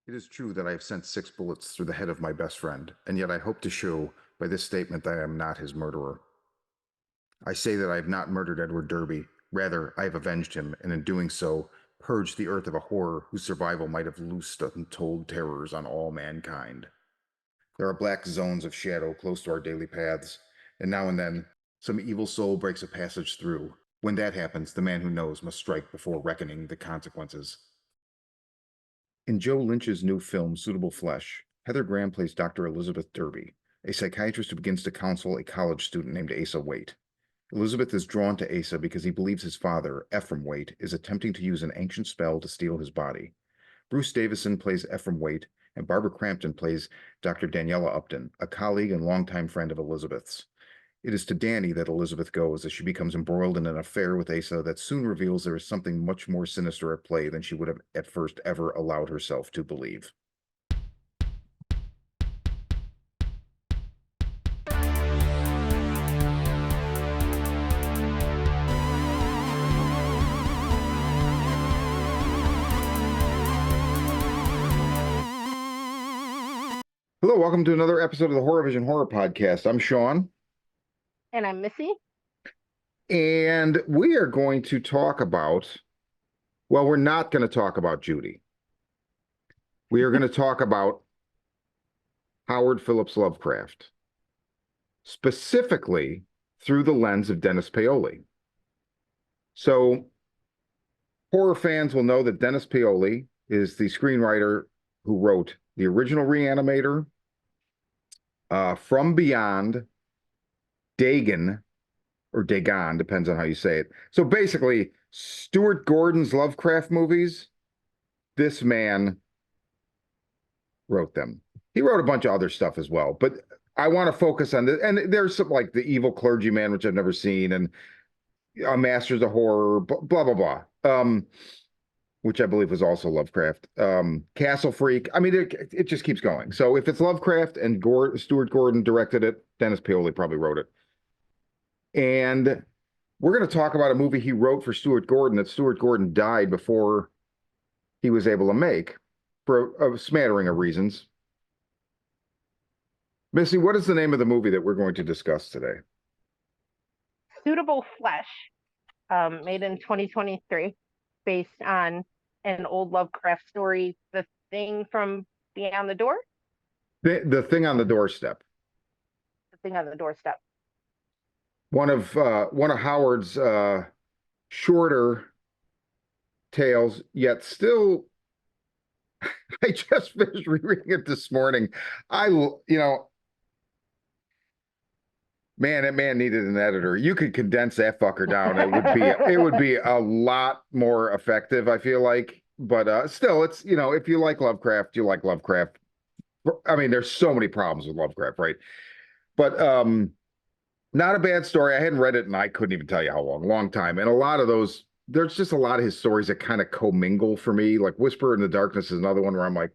It is true that I have sent 6 bullets through the head of my best friend, and yet I hope to show by this statement that I am not his murderer. I say that I have not murdered Edward Derby. Rather, I have avenged him, and in doing so, purged the earth of a horror whose survival might have loosed untold terrors on all mankind. There are black zones of shadow close to our daily paths, and now and then, some evil soul breaks a passage through. When that happens, the man who knows must strike before reckoning the consequences. In Joe Lynch's new film, Suitable Flesh, Heather Graham plays Dr. Elizabeth Derby, a psychiatrist who begins to counsel a college student named Asa Waite. Elizabeth is drawn to Asa because he believes his father, Ephraim Waite, is attempting to use an ancient spell to steal his body. Bruce Davison plays Ephraim Waite, and Barbara Crampton plays Dr. Daniela Upton, a colleague and longtime friend of Elizabeth's. It is to Danny that Elizabeth goes as she becomes embroiled in an affair with Asa that soon reveals there is something much more sinister at play than she would have at first ever allowed herself to believe. Hello, welcome to another episode of the Horror Vision Horror Podcast. I'm Shawn. And I'm Missy. And we are going to talk about, well, we're not going to talk about Judy. We are going to talk about Howard Phillips Lovecraft, specifically through the lens of Dennis Paoli. So, horror fans will know that Dennis Paoli is the screenwriter who wrote the original Reanimator, From Beyond, Dagon, or Dagon, depends on how you say it. So basically, Stuart Gordon's Lovecraft movies, this man wrote them. He wrote a bunch of other stuff as well, but I want to focus on this. And there's some like The Evil Clergyman, which I've never seen, and Masters of Horror, blah, blah, blah. Which I believe was also Lovecraft. Castle Freak. I mean, it just keeps going. So if it's Lovecraft and Stuart Gordon directed it, Dennis Paoli probably wrote it. And we're going to talk about a movie he wrote for Stuart Gordon that Stuart Gordon died before he was able to make for a smattering of reasons. Missy, what is the name of the movie that we're going to discuss today? Suitable Flesh, made in 2023, based on an old Lovecraft story, The Thing from Beyond the Door? The Thing on the Doorstep. The Thing on the Doorstep. One of Howard's shorter tales, yet still, I just finished rereading it this morning. Man, that man needed an editor. You could condense that fucker down. It would be a lot more effective, I feel like. But still, it's, if you like Lovecraft, you like Lovecraft. I mean, there's so many problems with Lovecraft, right? But not a bad story. I hadn't read it and I couldn't even tell you how long time. And a lot of those, there's just a lot of his stories that kind of commingle for me. Like Whisper in the Darkness is another one where I'm like,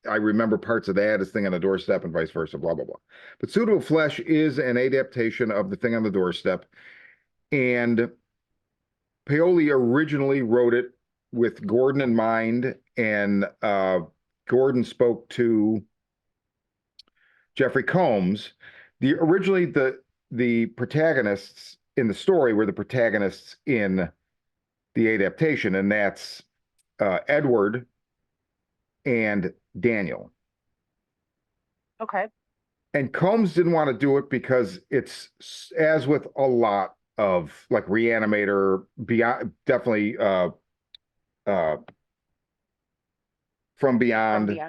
I remember parts of that as Thing on the Doorstep and vice versa, blah, blah, blah. But Suitable Flesh is an adaptation of The Thing on the Doorstep. And Paoli originally wrote it with Gordon in mind. And Gordon spoke to Jeffrey Combs. Originally, the protagonists in the story were the protagonists in the adaptation, and that's Edward and Daniel. Okay. And Combs didn't want to do it because it's, as with a lot of like Reanimator, beyond, definitely From Beyond,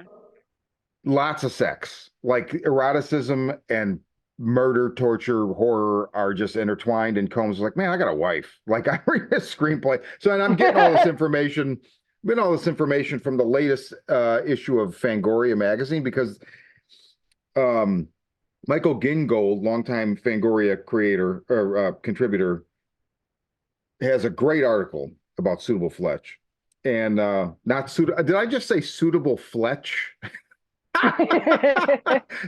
lots of sex, like eroticism and murder, torture, horror are just intertwined. And Combs was like, man, I got a wife. Like, I read this screenplay. So, and I'm getting all this information. From the latest issue of Fangoria magazine, because Michael Gingold, longtime Fangoria creator or contributor, has a great article about Suitable Fletch. And not suitable. Did I just say Suitable Fletch?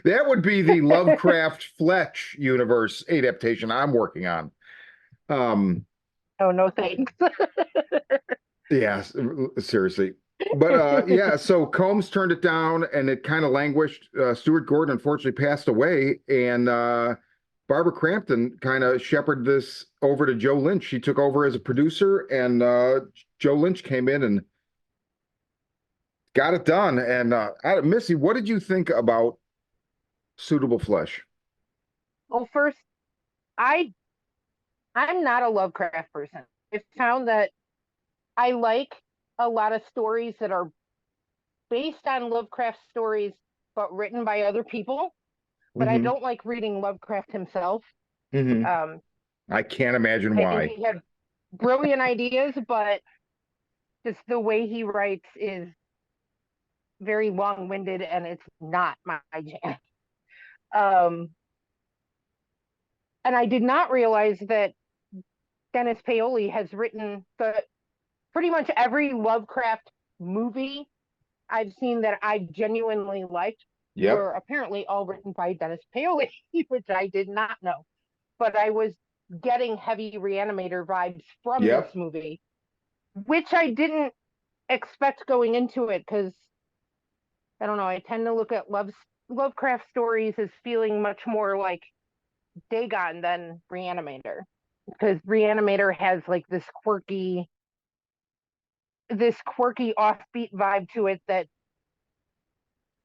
That would be the Lovecraft Fletch universe adaptation I'm working on. Oh, no thanks. Yeah, seriously. But yeah, so Combs turned it down and it kind of languished. Stuart Gordon unfortunately passed away, and Barbara Crampton kind of shepherded this over to Joe Lynch. She took over as a producer, and Joe Lynch came in and got it done. And Missy, what did you think about Suitable Flesh? Well, first, I I'm not a Lovecraft person. I found that I like a lot of stories that are based on Lovecraft stories, but written by other people. But I Hmm. don't like reading Lovecraft himself. Hmm. Um, I can't imagine I think why. he had brilliant ideas, but just the way he writes is very long-winded, and it's not my jam. Um, and I did not realize that Dennis Paoli has written the pretty much every Lovecraft movie I've seen that I genuinely liked Yep. were apparently all written by Dennis Paoli, which I did not know. But I was getting heavy Reanimator vibes from this Yep. movie, which I didn't expect going into it because I don't know. I tend to look at Lovecraft stories as feeling much more like Dagon than Reanimator, because Reanimator has like this quirky offbeat vibe to it that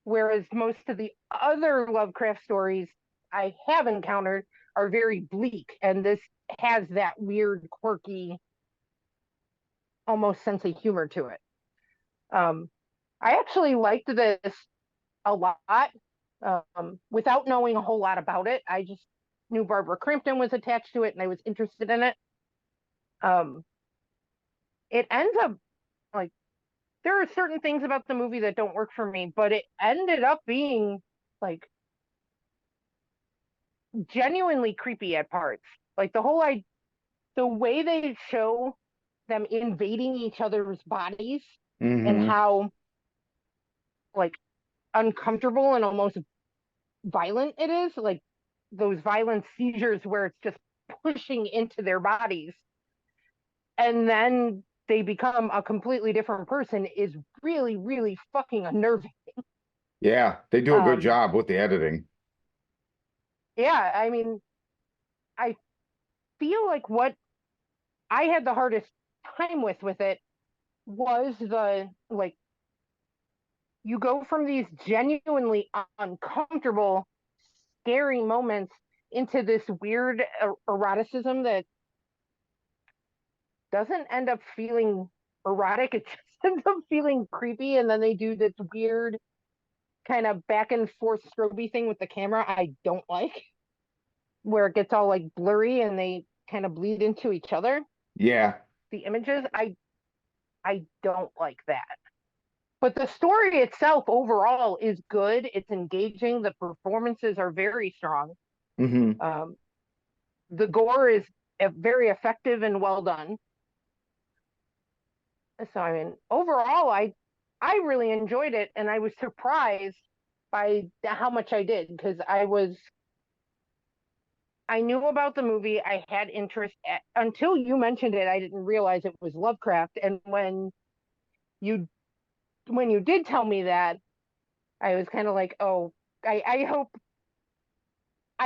whereas most of the other Lovecraft stories I have encountered are very bleak, and this has that weird, quirky, almost sense of humor to it. Um, I actually liked this a lot without knowing a whole lot about it. I just knew Barbara Crampton was attached to it, and I was interested in it. Um, it ends up like there are certain things about the movie that don't work for me, but it ended up being like genuinely creepy at parts. Like the way they show them invading each other's bodies and Hmm. how like uncomfortable and almost violent it is, like those violent seizures where it's just pushing into their bodies and then they become a completely different person is really, really fucking unnerving. Yeah, they do a good Um, job with the editing. yeah, I mean, I feel like what I had the hardest time with it was the like you go from these genuinely uncomfortable, scary moments into this weird eroticism that doesn't end up feeling erotic. It just ends up feeling creepy. And then they do this weird kind of back and forth stroby thing with the camera I don't like, where it gets all like blurry and they kind of bleed into each other. Yeah. The images, I don't like that. But the story itself overall is good. It's engaging. The performances are very strong. Hmm. Um, the gore is very effective and well done. So I mean, overall, I really enjoyed it, and I was surprised by how much I did because I knew about the movie. I had interest until you mentioned it. I didn't realize it was Lovecraft, and you when you did tell me that, I was kind of like, oh, I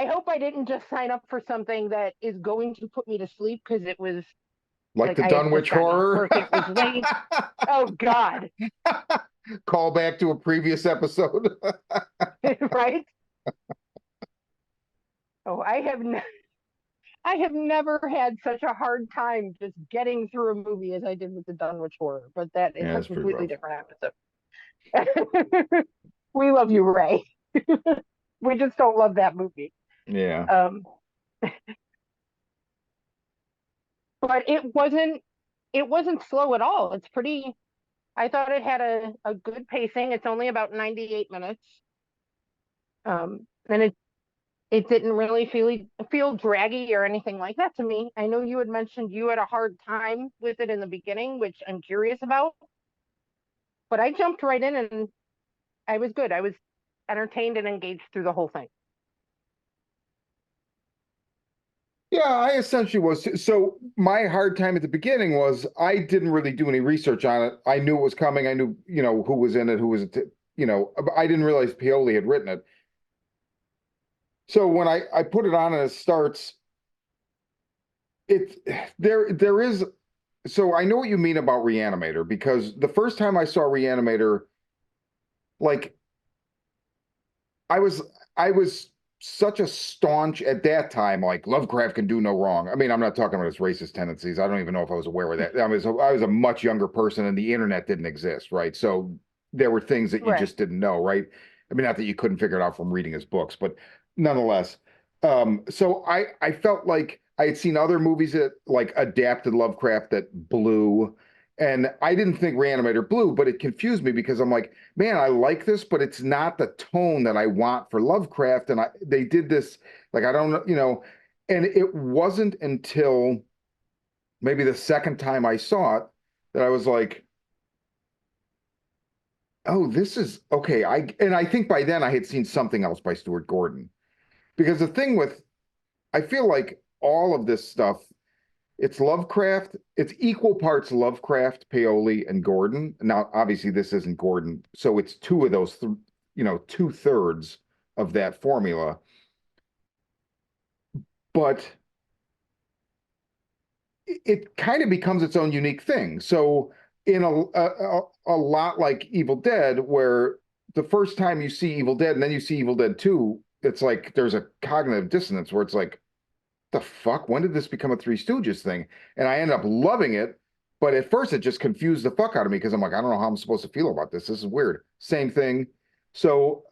hope I didn't just sign up for something that is going to put me to sleep because it was Like like the I had Dunwich just gotten off horror. work. It was late. Oh God, Call back to a previous episode. right? Oh, I have never had such a hard time just getting through a movie as I did with the Dunwich Horror, but that is Yeah, a it's pretty completely rough. different episode. We love you, Ray. We just don't love that movie. Yeah. Um, but it wasn't slow at all. It's pretty. I thought it had a good pacing. It's only about 98 minutes. And it didn't really feel draggy or anything like that to me. I know you had mentioned you had a hard time with it in the beginning, which I'm curious about, but I jumped right in and I was good. I was entertained and engaged through the whole thing. Yeah, I essentially was. So my hard time at the beginning was I didn't really do any research on it. I knew it was coming. I knew, who was in it, who was, I didn't realize Paoli had written it. So when I put it on and it starts, it there is. So I know what you mean about Reanimator because the first time I saw Reanimator, like I was I was such a staunch at that time, like Lovecraft can do no wrong. I mean, I'm not talking about his racist tendencies. I don't even know if I was aware of that. I was a much younger person and the internet didn't exist, right? So there were things that you Right. just didn't know, right? I mean, not that you couldn't figure it out from reading his books, but nonetheless. So I felt like I had seen other movies that like adapted Lovecraft that blew. And I didn't think Reanimator blew, but it confused me because I'm like, man, I like this, but it's not the tone that I want for Lovecraft. And they did this, like, I don't know, and it wasn't until maybe the second time I saw it that I was like, oh, this is okay. And I think by then I had seen something else by Stuart Gordon. Because the thing with, I feel like all of this stuff, it's Lovecraft, it's equal parts Lovecraft, Paoli, and Gordon. Now, obviously, this isn't Gordon, so it's two of those, two-thirds of that formula. But it kind of becomes its own unique thing. So, in a lot like Evil Dead, where the first time you see Evil Dead and then you see Evil Dead 2, it's like there's a cognitive dissonance where it's like, the fuck? When did this become a Three Stooges thing? And I ended up loving it. But at first, it just confused the fuck out of me because I'm like, I don't know how I'm supposed to feel about this. This is weird. Same thing. So,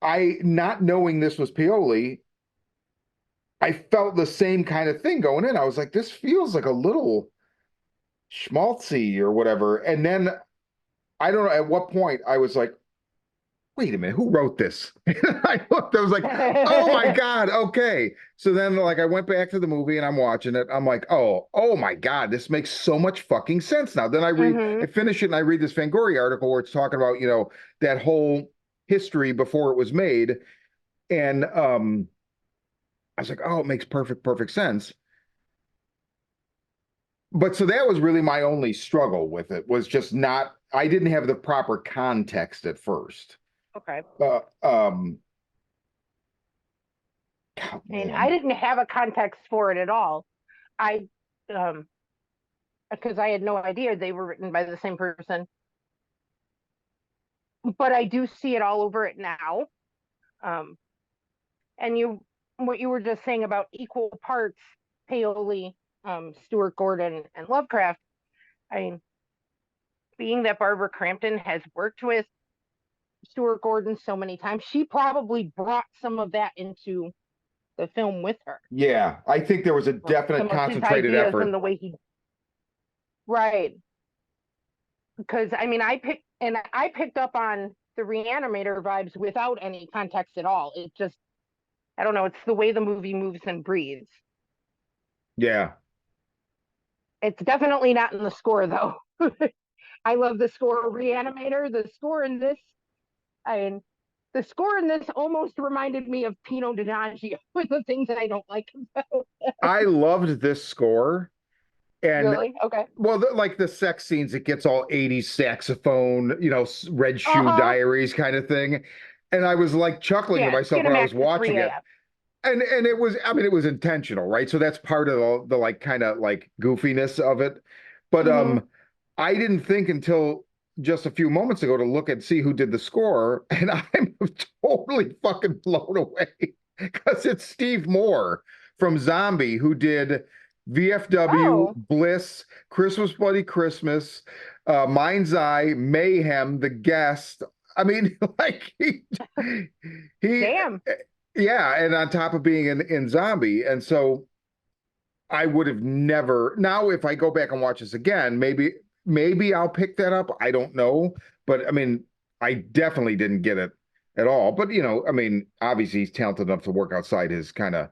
I not knowing this was Paoli, I felt the same kind of thing going in. I was like, this feels like a little schmaltzy or whatever. And then I don't know at what point I was like, wait a minute, who wrote this? I looked, I was like, oh my God, okay. So then like I went back to the movie and I'm watching it. I'm like, oh my God, this makes so much fucking sense now. Then I Hmm. finish it and I read this Fangoria article where it's talking about, that whole history before it was made. And I was like, oh, it makes perfect sense. But so that was really my only struggle with it was just not, I didn't have the proper context at first. Okay. Uh, um, God, And I man. didn't have a context for it at all. I, um, because I had no idea they were written by the same person. But I do see it all over it now. Um, and what you were just saying about equal parts Paoli, Stuart Gordon, and Lovecraft. I mean, being that Barbara Crampton has worked with Stuart Gordon so many times, she probably brought some of that into the film with her. Yeah, I think there was a definite Some of his concentrated ideas and effort. the way he, right. Because I mean, I picked up on the Reanimator vibes without any context at all. It just, I don't know, it's the way the movie moves and breathes. Yeah. It's definitely not in the score though. I love the score of Reanimator. The score in this, I mean, the score in this almost reminded me of Pino Donaggio with the things that I don't like about. I loved this score. And Really? Okay. well, like the sex scenes, it gets all 80s saxophone, Red Uh Shoe huh. Diaries kind of thing. And I was like chuckling to Yeah, myself when I was Skinamax at watching 3 it. a.m. And it was, I mean, it was intentional, right? So that's part of the like kind of like goofiness of it. But Mm-hmm. I didn't think until just a few moments ago to look and see who did the score, and I'm totally fucking blown away because it's Steve Moore from Zombie who did VFW, Oh, Bliss, Christmas Bloody Christmas, Mind's Eye, Mayhem, The Guest. I mean, like he damn. yeah, and on top of being in Zombie, and so I would have never. Now, if I go back and watch this again, maybe I'll pick that up. I don't know, but I mean, I definitely didn't get it at all. But I mean, obviously he's talented enough to work outside his kind of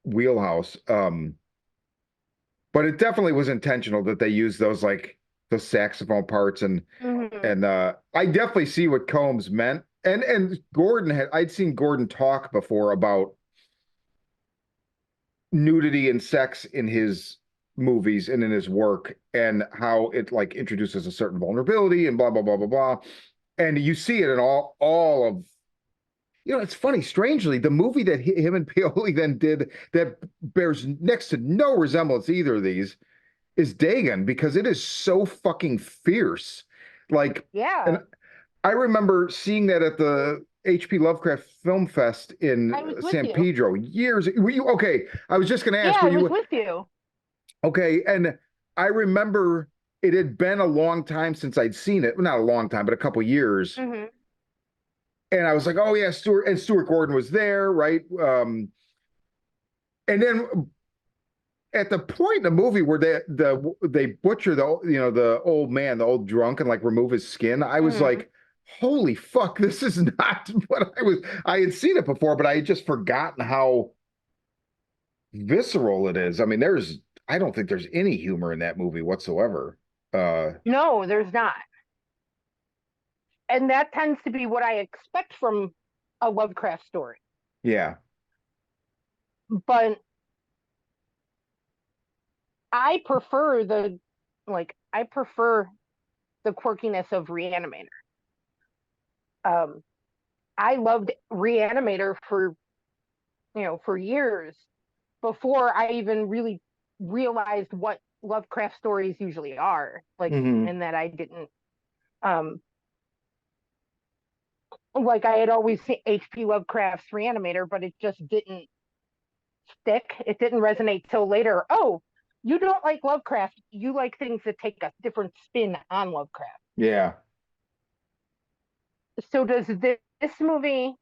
wheelhouse. But it definitely was intentional that they used those like the saxophone parts and Mm-hmm. and I definitely see what Combs meant And I'd seen Gordon talk before about nudity and sex in his movies and in his work and how it like introduces a certain vulnerability and blah blah blah blah blah. And you see it in all of it's funny, strangely, the movie that him and Paoli then did that bears next to no resemblance to either of these is Dagon because it is so fucking fierce. Like, and Yeah, I remember seeing that at the HP Lovecraft Film Fest in I was with San you. Pedro years. Were you okay? I was just going to Yeah, ask, were I was you with you. okay? And I remember it had been a long time since I'd seen it. Well, not a long time, but a couple years. Hmm. And I was like, oh yeah, Stuart Gordon was there, right? And then at the point in the movie where they butcher the old man, the old drunk, and like remove his skin, I was Hmm. like, holy fuck, this is not what I had seen it before, but I had just forgotten how visceral it is. I mean, I don't think there's any humor in that movie whatsoever. No, there's not. And that tends to be what I expect from a Lovecraft story. yeah. But I prefer I prefer the quirkiness of Reanimator. Um, I loved Reanimator for for years before I even really realized what Lovecraft stories usually are. Like, Hmm. and that I didn't um like I had always seen H.P. Lovecraft's Reanimator, but it just didn't stick. It didn't resonate till later. Oh, you don't like Lovecraft. You like things that take a different spin on Lovecraft. Yeah. So does this movie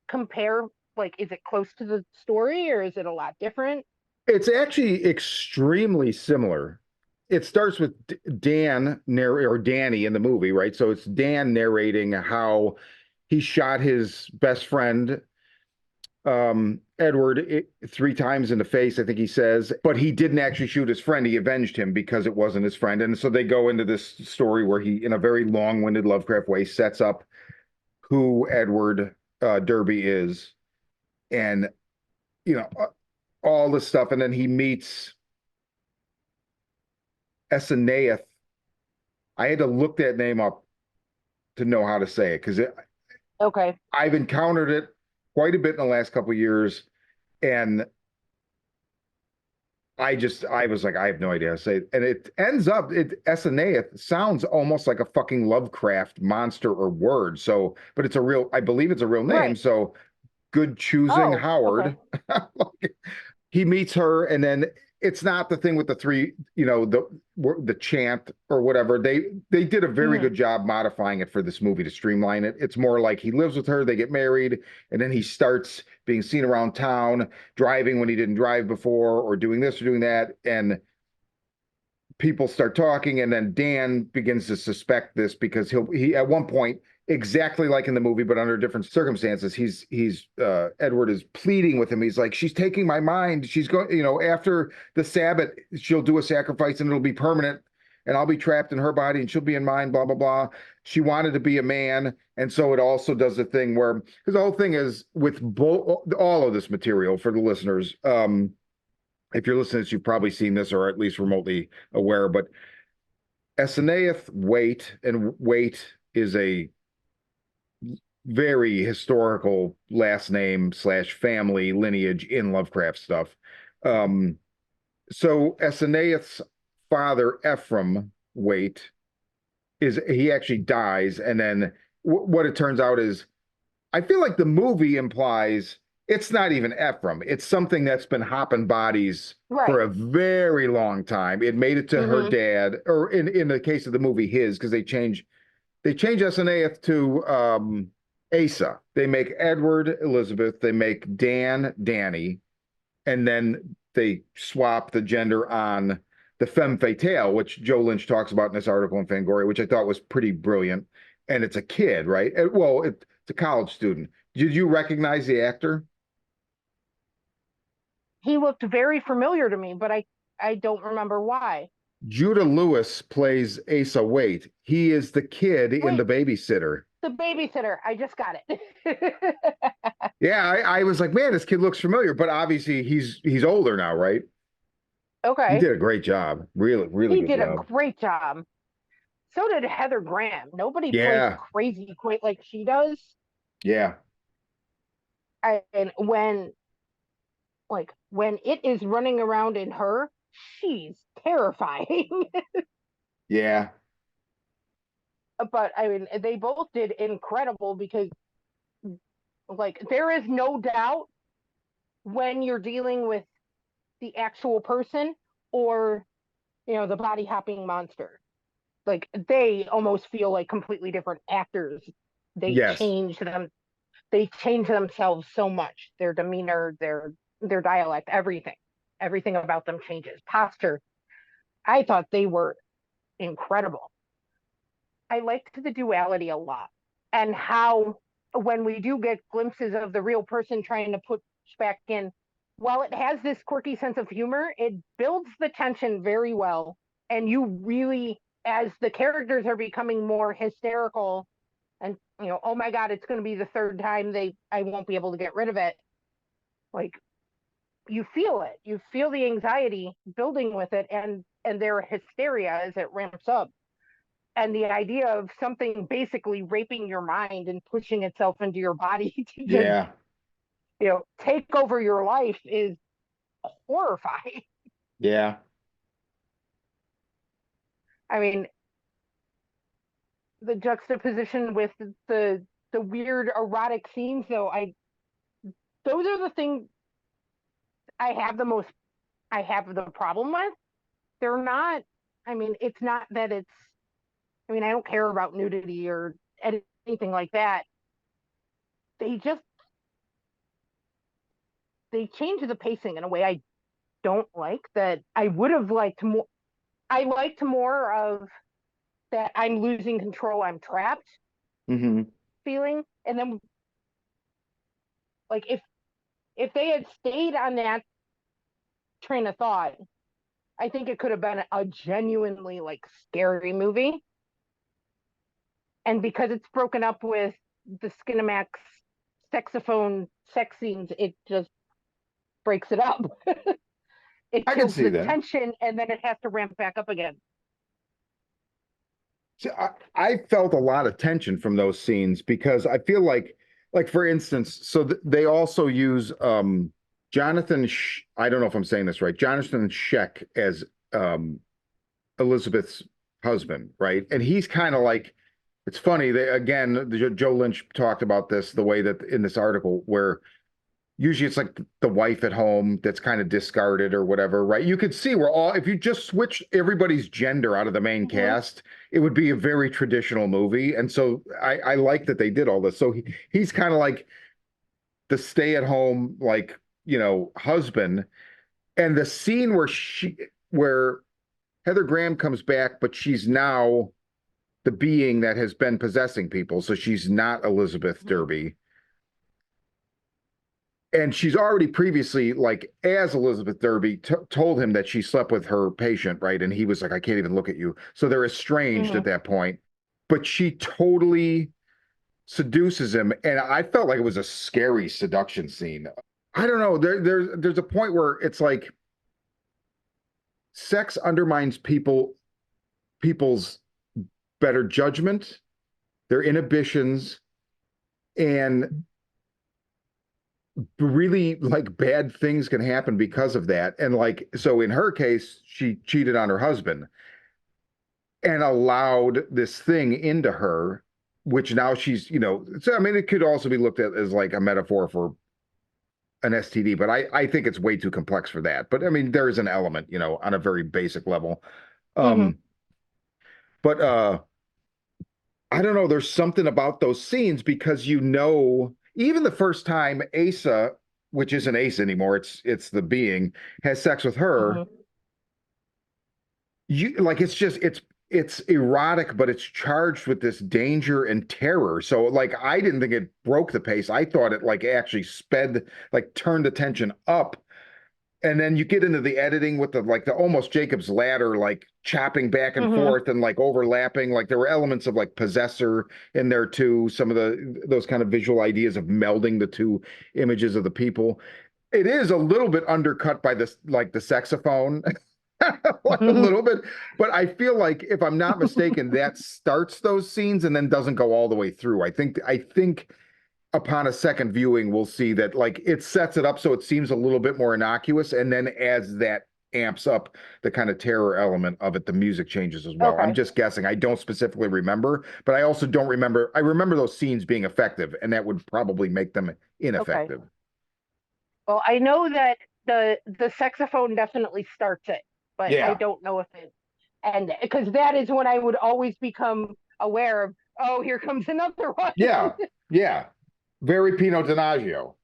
compare? Like, is it close to the story or is it a lot different? It's actually extremely similar. It starts with Dan or Danny in the movie, right? So it's Dan narrating how he shot his best friend Edward 3 times in the face, I think he says, but he didn't actually shoot his friend. He avenged him because it wasn't his friend. And so they go into this story where he, in a very long-winded Lovecraft way, sets up who Edward Derby is, and you know all this stuff, and then he meets Essenaeth. I had to look that name up to know how to say it because Okay. I've encountered it quite a bit in the last couple of years, and I was like, I have no idea how to say it. And it ends up, Essenaeth sounds almost like a fucking Lovecraft monster or word. So, but I believe it's a real name. Right. So good choosing, Oh, okay. Howard. He meets her, and then it's not the thing with the three, the chant or whatever. They did a very Hmm. good job modifying it for this movie to streamline it. It's more like he lives with her, they get married, and then he starts being seen around town, driving when he didn't drive before, or doing this or doing that, and people start talking, and then Dan begins to suspect this because he at one point, exactly like in the movie but under different circumstances, he's Edward is pleading with him. He's like, she's taking my mind, she's going, after the Sabbath she'll do a sacrifice and it'll be permanent, and I'll be trapped in her body and she'll be in mine, blah blah blah. She wanted to be a man, and so it also does the thing where, because the whole thing is with all of this material for the listeners, if you're listening to this, you've probably seen this or at least remotely aware, but Essenaeth Waite is a very historical last name slash family lineage in Lovecraft stuff. Um, so Essenaeth's father, Ephraim Waite, he actually dies, and then what it turns out is I feel like the movie implies it's not even Ephraim. It's something that's been hopping bodies for Right. a very long time. It made it to her Hmm. dad, or in the case of the movie, his, because they change SNAF to Asa. They make Edward Elizabeth. They make Dan Danny, and then they swap the gender on the femme fatale, which Joe Lynch talks about in this article in Fangoria, which I thought was pretty brilliant. And it's a kid, right? Well, it's a college student. Did you recognize the actor? He looked very familiar to me, but I don't remember why. Judah Lewis plays Asa Waite. He is the kid in The Wait, Babysitter. the babysitter. I just got it. Yeah, I was like, man, this kid looks familiar, but obviously he's older now, right? He Okay. did a great job. Really, really He good did a job. great job. So did Heather Graham. Nobody plays Yeah, crazy quite like she does. yeah, And when it is running around in her, she's terrifying. yeah, But I mean, they both did incredible because there is no doubt when you're dealing with the actual person or the body hopping monster. Like they almost feel like completely different actors. They yes, change them. They change themselves so much. Their demeanor, their dialect, everything about them changes. Posture. I thought they were incredible. I liked the duality a lot and how when we do get glimpses of the real person trying to push back in, while it has this quirky sense of humor, it builds the tension very well. And you really, as the characters are becoming more hysterical and oh my God, it's going to be the third time I won't be able to get rid of it. Like you feel it, you feel the anxiety building with it and their hysteria as it ramps up and the idea of something basically raping your mind and pushing itself into your body to just yeah, take over your life is horrifying. yeah. I mean, the juxtaposition with the weird erotic scenes, though, I those are the things I have the most I have the problem with. They're not. I mean, it's not that it's. I mean, I don't care about nudity or anything like that. They just they change the pacing in a way I don't like that I would have liked more. I liked more of that I'm losing control, I'm trapped Hmm. feeling. And then if they had stayed on that train of thought, I think it could have been a genuinely scary movie. And because it's broken up with the Skinamax saxophone sex scenes, it just breaks it up. It I can kills see the that. tension and then it has to ramp back up again. See, I felt a lot of tension from those scenes because I feel like for instance, so they also use Jonathan. I don't know if I'm saying this right. Jonathan Sheck as um, Elizabeth's husband, right? And he's kind of like, it's funny. They again, Joe Lynch talked about this the way that in this article where usually it's like the wife at home that's kind of discarded or whatever, right? You could see where all if you just switch everybody's gender out of the main Mm-hmm. cast, it would be a very traditional movie. And so I like that they did all this. So he's kind of like the stay-at-home, like, husband. And the scene where Heather Graham comes back, but she's now the being that has been possessing people. So she's not Elizabeth Mm-hmm. Derby. And she's already previously, like, as Elizabeth Derby, told him that she slept with her patient, right? And he was like, I can't even look at you. So they're estranged Mm-hmm. at that point. But she totally seduces him. And I felt like it was a scary seduction scene. I don't know. There's a point where it's like sex undermines people's better judgment, their inhibitions, and really like bad things can happen because of that. And like, so in her case, she cheated on her husband and allowed this thing into her, which now so I mean, it could also be looked at as like a metaphor for an STD, but I think it's way too complex for that. But I mean, there is an element, on a very basic level. Mm-hmm. Um, but I don't know, there's something about those scenes because even the first time Asa, which isn't Asa anymore, it's the being, has sex with her, Mm-hmm. you like it's erotic, but it's charged with this danger and terror. So like I didn't think it broke the pace. I thought it like actually turned the tension up. and then you get into the editing with the like the almost Jacob's ladder, like chopping back and Hmm. forth and like overlapping. Like there were elements of like Possessor in there too. Some of the those kind of visual ideas of melding the two images of the people. It is a little bit undercut by this, like the saxophone, like a little bit. But I feel like if I'm not mistaken, that starts those scenes and then doesn't go all the way through. I think upon a second viewing, we'll see that like it sets it up so it seems a little bit more innocuous, and then as that amps up the kind of terror element of it, the music changes as well. I'm Okay. just guessing. I don't specifically remember, but I also don't remember. I remember those scenes being effective, and that would probably make them Okay. ineffective. Well, I know that the saxophone definitely starts it, but I Yeah, don't know if it, and because that is when I would always become aware of, oh, here comes another one. yeah, yeah. Very Pinot Donaggio.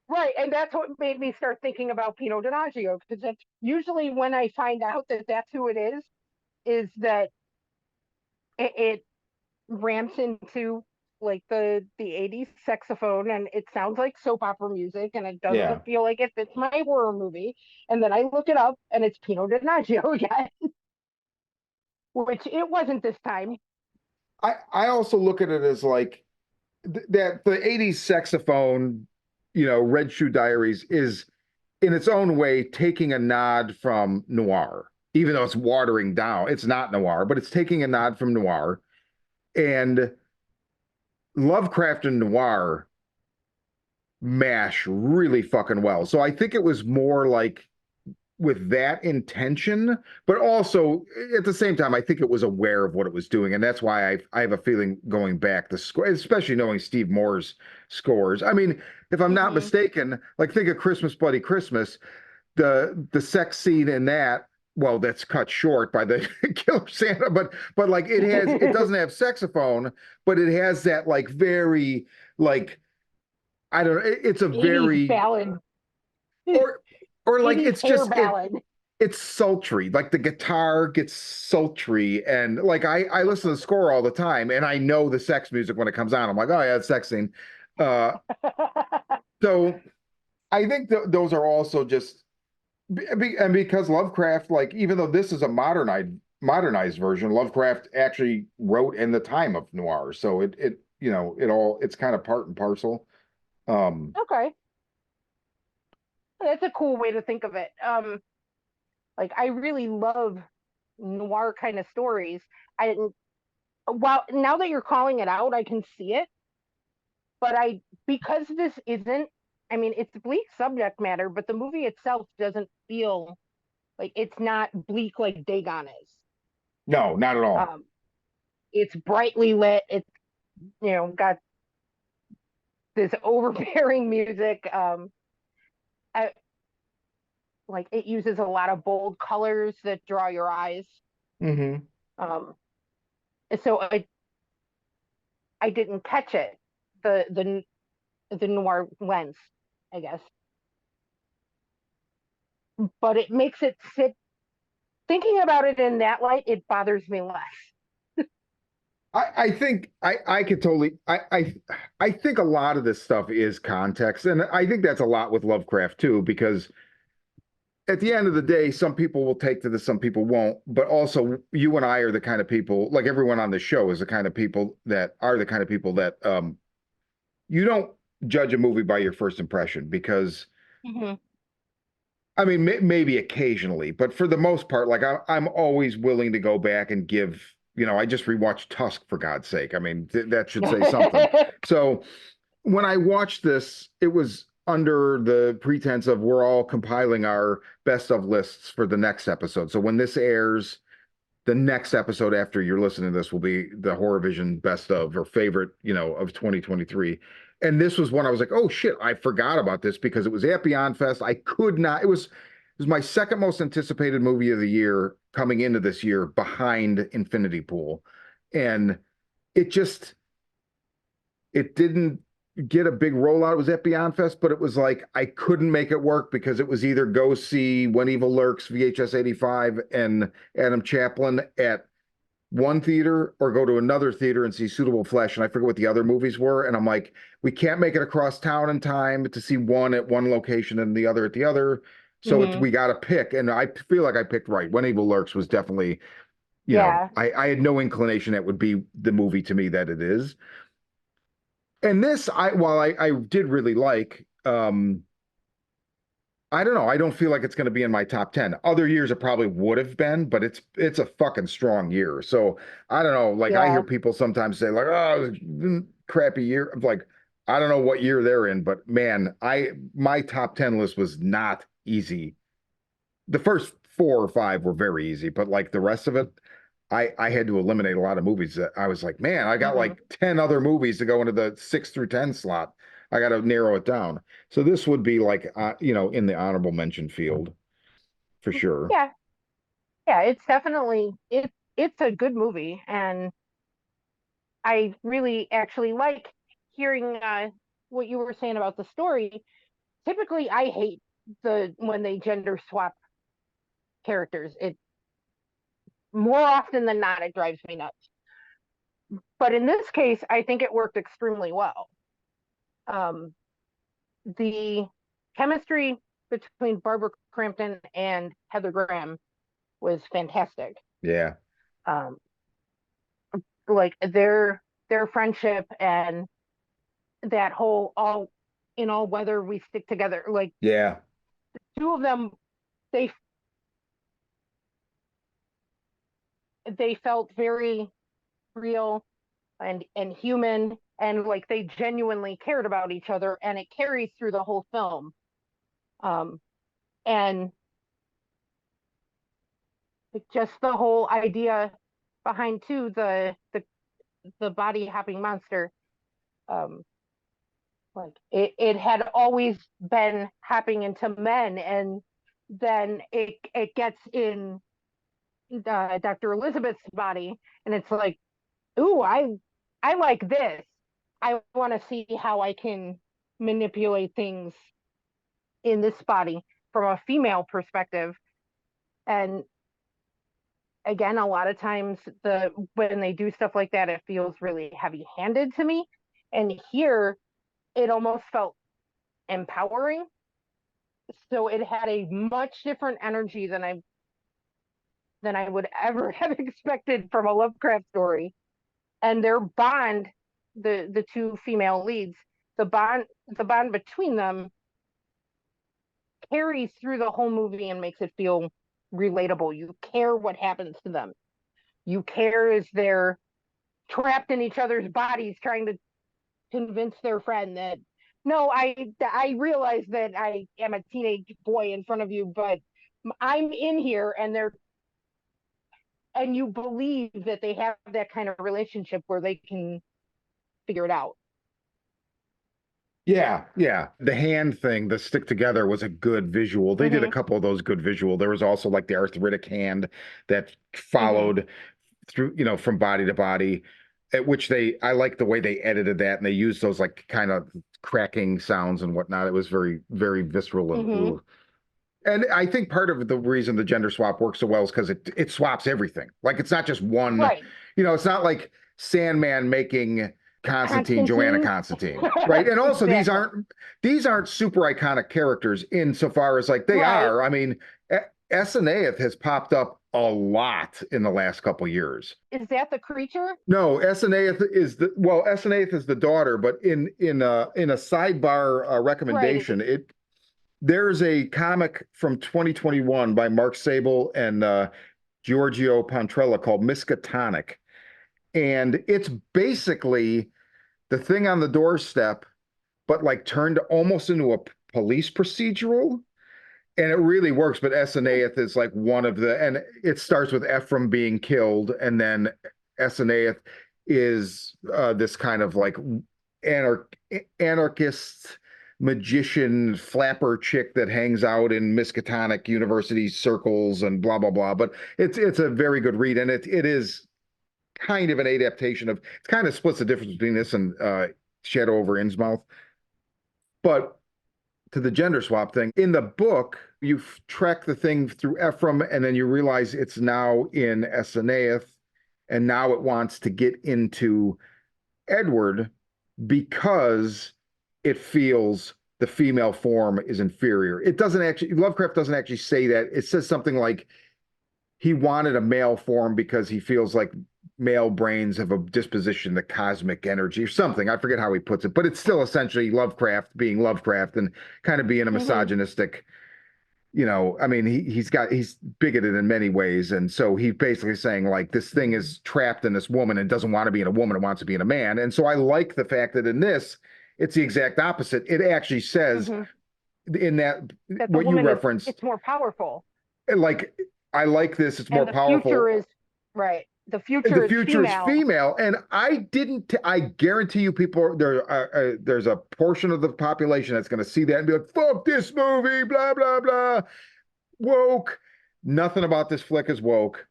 Right, and that's what made me start thinking about Pino Donaggio, because that's usually when I find out that that's who it is that it ramps into like the 80s saxophone, and it sounds like soap opera music, and it Yeah. doesn't feel like it fits my horror movie. And then I look it up, and it's Pino Donaggio again, which it wasn't this time. I also look at it as like that the 80s saxophone, Red Shoe Diaries is in its own way taking a nod from noir, even though it's watering down. It's not noir, but it's taking a nod from noir. And Lovecraft and noir mash really fucking well. So I think it was more like with that intention, but also at the same time, I think it was aware of what it was doing, and that's why I have a feeling going back the score, especially knowing Steve Moore's scores. I mean, if I'm not Hmm. mistaken, like think of Christmas Bloody Christmas, the sex scene in that. Well, that's cut short by the Killer Santa, but like it doesn't have saxophone, but it has that like very like I don't know, it's a 80s very ballad, or or like 80s it's hair just ballad. it's sultry. Like the guitar gets sultry, and like I listen to the score all the time, and I know the sex music when it comes on. I'm like, oh yeah, it's sex scene. Uh, so I think those are also just and because Lovecraft, like even though this is a modernized version, Lovecraft actually wrote in the time of noir, so it's kind of part and parcel. Um, Okay, that's a cool way to think of it. Like I really love noir kind of stories. I didn't. Well, now that you're calling it out, I can see it. But I, because this isn't, I mean, it's bleak subject matter, but the movie itself doesn't feel like it's not bleak like Dagon is. no, not at all. Um, it's brightly lit. It's got this overbearing music. I, like it uses a lot of bold colors that draw your eyes. Hmm. Um, so I didn't catch it. The noir lens, I guess, but it makes it sit. Thinking about it in that light, it bothers me less. I think I could totally I think a lot of this stuff is context, and I think that's a lot with Lovecraft too, because at the end of the day, some people will take to this, some people won't. But also, you and I are the kind of people, like everyone on the show is the kind of people that are the kind of people that you don't judge a movie by your first impression because Mm-hmm. I mean, maybe occasionally, but for the most part, like I'm always willing to go back and give, I just rewatched Tusk for God's sake. I mean, that should say something. So when I watched this, it was under the pretense of we're all compiling our best of lists for the next episode. So when this airs, the next episode after you're listening to this will be the Horror Vision best of or favorite, of 2023. And this was one I was like, oh shit, I forgot about this because it was at Beyond Fest. I could not, it was my second most anticipated movie of the year coming into this year behind Infinity Pool. And it just it didn't get a big rollout. It was at Beyond Fest, but it was like I couldn't make it work because it was either go see When Evil Lurks, VHS 85, and Adam Chaplin at one theater or go to another theater and see Suitable Flesh. And I forget what the other movies were. And I'm like, we can't make it across town in time to see one at one location and the other at the other. So Hmm. we got to pick, and I feel like I picked right. When Evil Lurks was definitely, Yeah. I had no inclination that would be the movie to me that it is. And this, while I did really like, I don't know. I don't feel like it's going to be in my top 10. Other years it probably would have been, but it's a fucking strong year. So I don't know. Like I hear Yeah. people sometimes say like, "Oh, it was a crappy year." I'm like, I don't know what year they're in, but man, I my top 10 list was not easy. The first four or five were very easy, but like the rest of it, I had to eliminate a lot of movies that I was like, man, I got Hmm. like 10 other movies to go into the 6 through 10 slot. I got to narrow it down. So this would be like, in the honorable mention field for sure. Yeah. Yeah. It's definitely it's a good movie, and I really actually like hearing what you were saying about the story. Typically, I hate the when they gender swap characters. It more often than not, it drives me nuts. But in this case, I think it worked extremely well. Um, the chemistry between Barbara Crampton and Heather Graham was fantastic. Yeah. Um, like their friendship and that whole all in all weather we stick together. Like Yeah. two of them, they they felt very real and human, and like they genuinely cared about each other, and it carries through the whole film. Um, and just the whole idea behind too the body hopping monster. Um, like it had always been hopping into men, and then it gets in Dr. Elizabeth's body, and it's like, ooh, I like this. I want to see how I can manipulate things in this body from a female perspective. And again, a lot of times the when they do stuff like that, it feels really heavy handed to me. And here it almost felt empowering. So it had a much different energy than I would ever have expected from a Lovecraft story. And their bond, the two female leads, the bond between them carries through the whole movie and makes it feel relatable. You care what happens to them. You care as they're trapped in each other's bodies trying to convince their friend that no, I realize that I am a teenage boy in front of you, but I'm in here, and you believe that they have that kind of relationship where they can figure it out. Yeah, yeah. The hand thing, the stick together was a good visual. They did a Mm-hmm. couple of those good visual. There was also like the arthritic hand that Mm-hmm. followed through, from body to body, at which I like the way they edited that and they used those like kind of cracking sounds and whatnot. It was very, very visceral and Mm-hmm. ooh. And I think part of the reason the gender swap works so well is because it swaps everything. Like it's not just one, Right. it's not like Sandman making Constantine, Joanna Constantine. Constantine, right? And also Exactly. these aren't super iconic characters insofar as like they Right. are. I mean, Esaneath has popped up a lot in the last couple years. Is that the creature? No, Esaneath is the daughter, but in a sidebar Right. recommendation, there's a comic from 2021 by Mark Sable and Giorgio Pontrella called Miskatonic. And it's basically the thing on the doorstep, but like turned almost into a police procedural. And it really works, but Esaneath is like one of and it starts with Ephraim being killed, and then Esaneath is this kind of like anarch anarchist magician flapper chick that hangs out in Miskatonic University circles and blah blah blah. But it's a very good read, and it is kind of an adaptation of it kind of splits the difference between this and Shadow over Innsmouth. But to the gender swap thing. In the book, you track the thing through Ephraim, and then you realize it's now in Esaneath, and now it wants to get into Edward because it feels the female form is inferior. It doesn't actually, Lovecraft doesn't actually say that. It says something like he wanted a male form because he feels like male brains have a disposition to cosmic energy or something. I forget how he puts it, but it's still essentially Lovecraft being Lovecraft and kind of being a misogynistic, I mean, he's bigoted in many ways. And so he's basically saying like this thing is trapped in this woman and doesn't want to be in a woman, it wants to be in a man. And so I like the fact that in this, it's the exact opposite. It actually says in that that the what you woman referenced, it's more powerful. like I like this, it's more And the powerful. future is right. The The future future is female. female, and I guarantee you, people there's a portion of the population that's going to see that and be like, "Fuck this movie," blah blah blah, woke. Nothing about this flick is woke,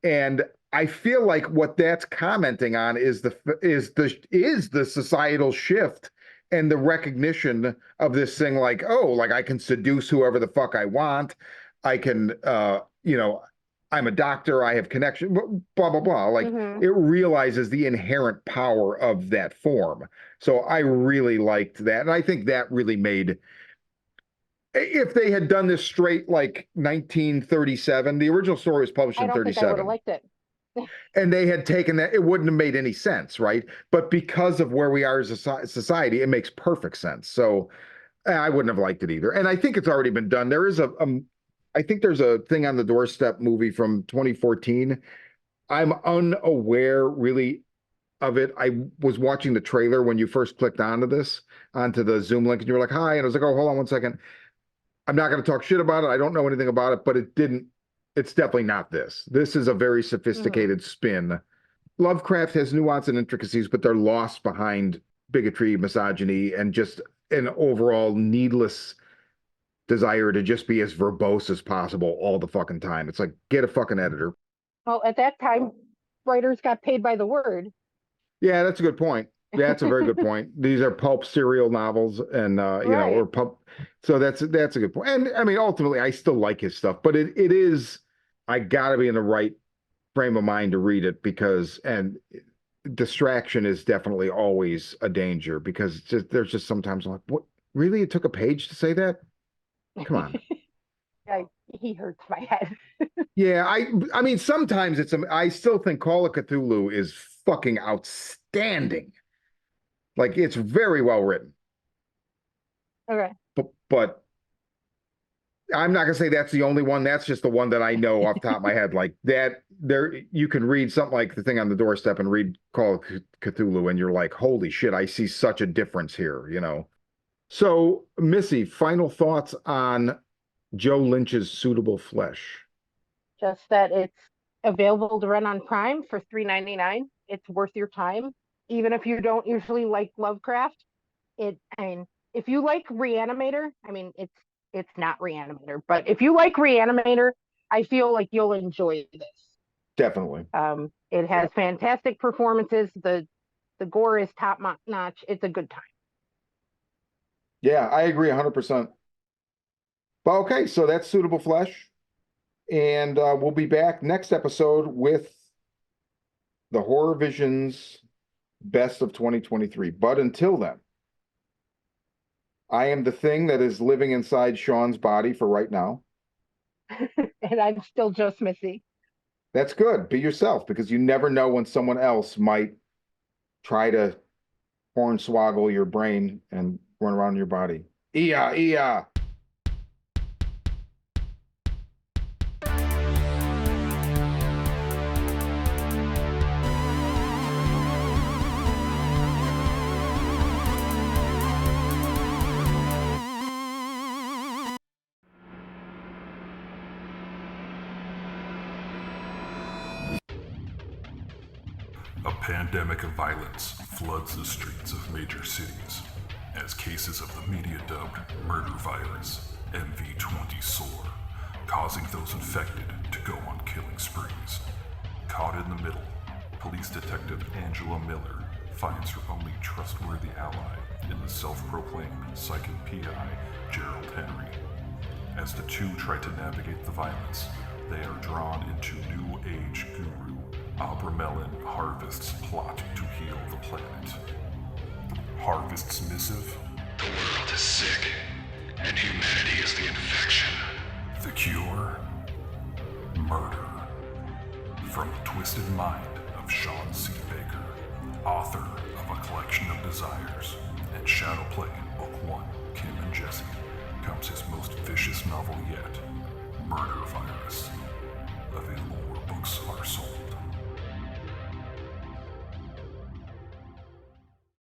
and I feel like what that's commenting on is the societal shift and the recognition of this thing, like, oh, like I can seduce whoever the fuck I want, I can, I'm a doctor, I have connection, blah blah blah. Like it realizes the inherent power of that form. So I really liked that, and I think that really made. If they had done this straight like 1937, the original story was published I in don't think I would have 37, liked it. and they had taken that, it wouldn't have made any sense, right? But because of where we are as a society, it makes perfect sense. So I wouldn't have liked it either. And I think it's already been done. There is I think there's a thing on the Doorstep movie from 2014. I'm unaware really of it. I was watching the trailer when you first clicked onto the Zoom link, and you were like, hi. And I was like, oh, hold on one second. I'm not going to talk shit about it. I don't know anything about it, but it's definitely not this. This is a very sophisticated spin. Lovecraft has nuance and intricacies, but they're lost behind bigotry, misogyny, and just an overall needless desire to just be as verbose as possible all the fucking time. It's like, get a fucking editor. Well, at that time, writers got paid by the word. Yeah, that's a good point. That's a very good point. These are pulp serial novels, and or pulp. So that's a good point. And I mean, ultimately, I still like his stuff, but it is. I got to be in the right frame of mind to read it and distraction is definitely always a danger because there's just sometimes I'm like, what? Really? It took a page to say that? Come on. He hurts my head. Yeah, I mean, sometimes I still think Call of Cthulhu is fucking outstanding. Like it's very well written. Okay. But I'm not gonna say that's the only one. That's just the one that I know off the top of my head. Like that, there you can read something like The Thing on the Doorstep and read Call of Cthulhu, and you're like, holy shit, I see such a difference here. So, Missy, final thoughts on Joe Lynch's Suitable Flesh. Just that it's available to rent on Prime for $3.99. It's worth your time, even if you don't usually like Lovecraft. If you like Reanimator, I mean, it's not Reanimator, but if you like Reanimator, I feel like you'll enjoy this. Definitely. It has fantastic performances. The gore is top notch. It's a good time. Yeah, I agree 100%. But okay, so that's Suitable Flesh. And we'll be back next episode with the Horror Visions Best of 2023. But until then, I am the thing that is living inside Shawn's body for right now. And I'm still just Missy. That's good. Be yourself, because you never know when someone else might try to hornswoggle your brain and run around your body. Iya, iya. A pandemic of violence floods the streets of major cities as cases of the media-dubbed murder virus, MV20 soar, causing those infected to go on killing sprees. Caught in the middle, police detective Angela Miller finds her only trustworthy ally in the self-proclaimed psychic PI, Gerald Henry. As the two try to navigate the violence, they are drawn into New Age guru Abramelin Harvest's plot to heal the planet. Harvest's missive? The world is sick, and humanity is the infection. The cure? Murder. From the twisted mind of Shawn C. Baker, author of A Collection of Desires and Shadowplay Book 1, Kim and Jesse, comes his most vicious novel yet, Murder Virus. Available where books are sold.